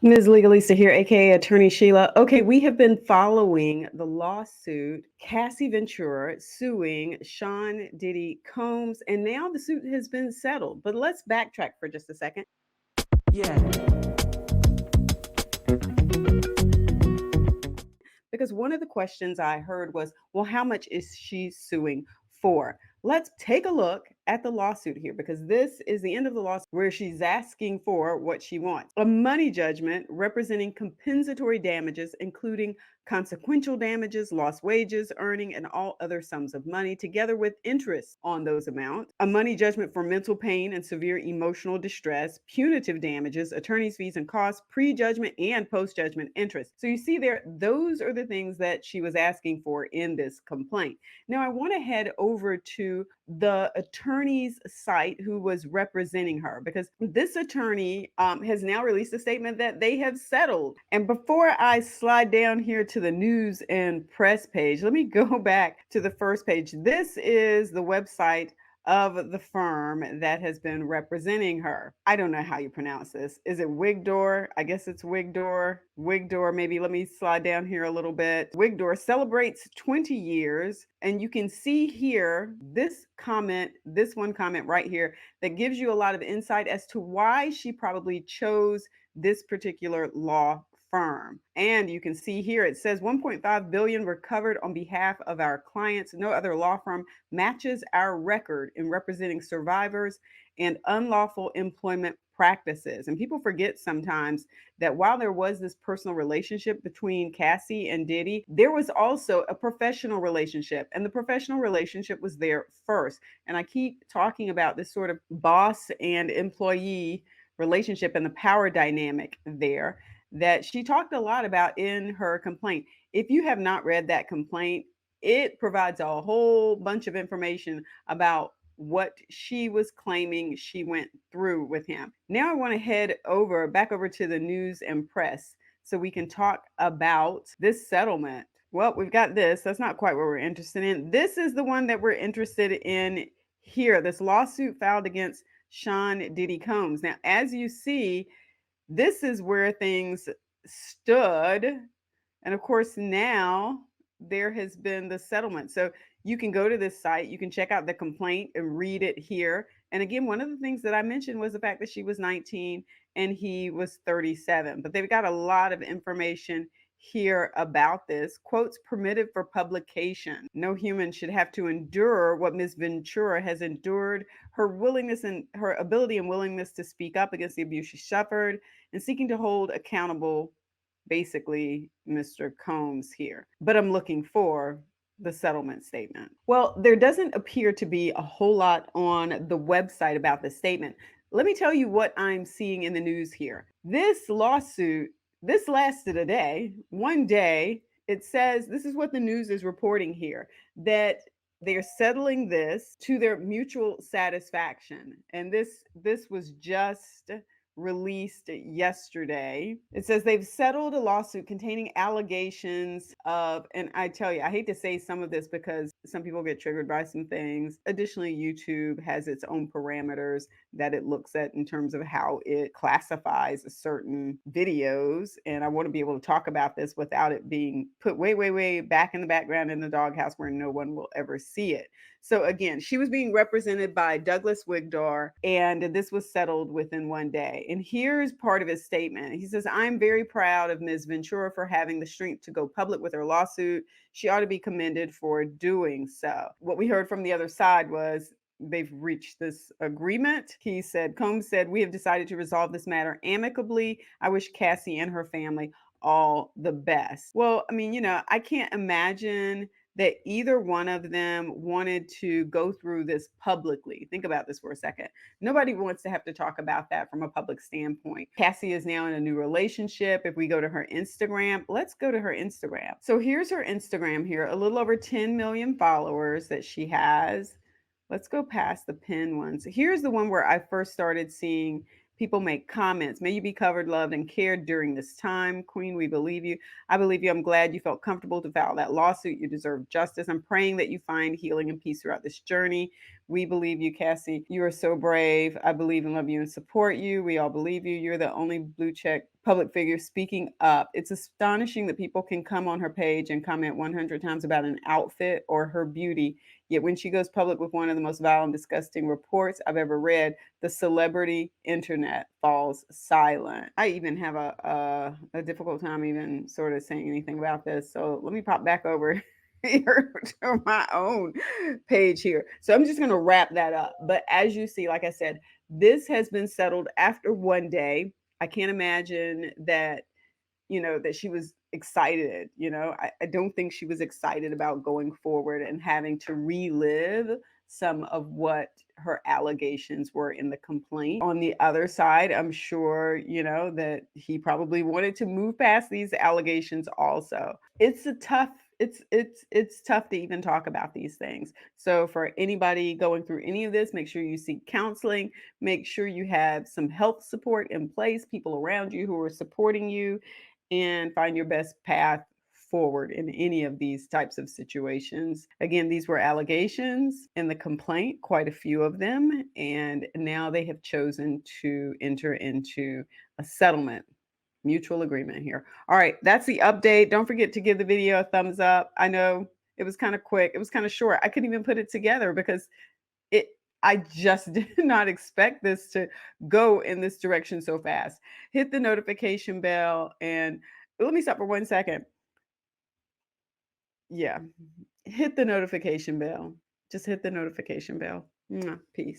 Ms. Legalista here, aka Attorney Sheila. Okay, we have been following the lawsuit, Cassie Ventura suing Sean Diddy Combs, and now the suit has been settled. But let's backtrack for just a second. Yeah. Because one of the questions I heard was, well, how much is she suing for? Let's take a look at the lawsuit here because this is the end of the lawsuit where she's asking for what she wants: a money judgment representing compensatory damages, including consequential damages, lost wages, earning, and all other sums of money, together with interest on those amounts, a money judgment for mental pain and severe emotional distress, punitive damages, attorney's fees and costs, pre-judgment and post-judgment interest. So you see there, those are the things that she was asking for in this complaint. Now I want to head over to the attorney's site who was representing her, because this attorney has now released a statement that they have settled. And before I slide down here to the news and press page, let me go back to the first page. This is the website of the firm that has been representing her. I don't know how you pronounce this. Is it Wigdor? I guess it's Wigdor. Wigdor, maybe. Let me slide down here a little bit. Wigdor celebrates 20 years. And you can see here this comment, this one comment right here, that gives you a lot of insight as to why she probably chose this particular law firm. And you can see here it says 1.5 billion recovered on behalf of our clients. No other law firm matches our record in representing survivors and unlawful employment practices. And people forget sometimes that while there was this personal relationship between Cassie and Diddy, there was also a professional relationship, and the professional relationship was there first. And I keep talking about this sort of boss and employee relationship and the power dynamic there that she talked a lot about in her complaint. If you have not read that complaint, it provides a whole bunch of information about what she was claiming she went through with him. Now I want to head back over to the news and press so we can talk about this settlement. Well, we've got this. That's not quite what we're interested in. This is the one that we're interested in here. This lawsuit filed against Sean Diddy Combs. Now, as you see, this is where things stood. And of course, now there has been the settlement. So you can go to this site, you can check out the complaint and read it here. And again, one of the things that I mentioned was the fact that she was 19 and he was 37. But they've got a lot of information here about this. Quotes permitted for publication. No human should have to endure what Ms. Ventura has endured. Her willingness and her ability and willingness to speak up against the abuse she suffered, and seeking to hold accountable, basically, Mr. Combs here. But I'm looking for the settlement statement. Well, there doesn't appear to be a whole lot on the website about the statement. Let me tell you what I'm seeing in the news here. This lawsuit, this lasted a day, one day. It says, this is what the news is reporting here, that they're settling this to their mutual satisfaction. And this was just released yesterday. It says they've settled a lawsuit containing allegations of, and I tell you, I hate to say some of this because some people get triggered by some things. Additionally, YouTube has its own parameters that it looks at in terms of how it classifies certain videos. And I want to be able to talk about this without it being put way, way, way back in the background in the doghouse where no one will ever see it. So again, she was being represented by Douglas Wigdor, and this was settled within one day. And here's part of his statement. He says, I'm very proud of Ms. Ventura for having the strength to go public with her lawsuit. She ought to be commended for doing so. What we heard from the other side was they've reached this agreement. He said, Combs said, we have decided to resolve this matter amicably. I wish Cassie and her family all the best. Well, I mean, I can't imagine that either one of them wanted to go through this publicly. Think about this for a second. Nobody wants to have to talk about that from a public standpoint. Cassie is now in a new relationship. If we go to her Instagram, let's go to her Instagram. So here's her Instagram here, a little over 10 million followers that she has. Let's go past the pin ones. Here's the one where I first started seeing people make comments. May you be covered, loved, and cared during this time. Queen, we believe you. I believe you. I'm glad you felt comfortable to file that lawsuit. You deserve justice. I'm praying that you find healing and peace throughout this journey. We believe you, Cassie. You are so brave. I believe and love you and support you. We all believe you. You're the only blue check public figure speaking up. It's astonishing that people can come on her page and comment 100 times about an outfit or her beauty. Yet when she goes public with one of the most vile and disgusting reports I've ever read, the celebrity internet falls silent. I even have a difficult time even sort of saying anything about this. So let me pop back over here to my own page here. So I'm just going to wrap that up. But as you see, like I said, this has been settled after one day. I can't imagine that, that she was excited. I don't think she was excited about going forward and having to relive some of what her allegations were in the complaint. On the other side, I'm sure, that he probably wanted to move past these allegations also. It's tough to even talk about these things. So for anybody going through any of this, make sure you seek counseling, make sure you have some health support in place, people around you who are supporting you, and find your best path forward in any of these types of situations. Again, these were allegations in the complaint, quite a few of them, and now they have chosen to enter into a settlement, mutual agreement here. All right, that's the update. Don't forget to give the video a thumbs up. I know it was kind of quick, it was kind of short. I couldn't even put it together because it I just did not expect this to go in this direction so fast. Hit the notification bell and let me stop for 1 second. Yeah, hit the notification bell. Just hit the notification bell. Mwah, peace.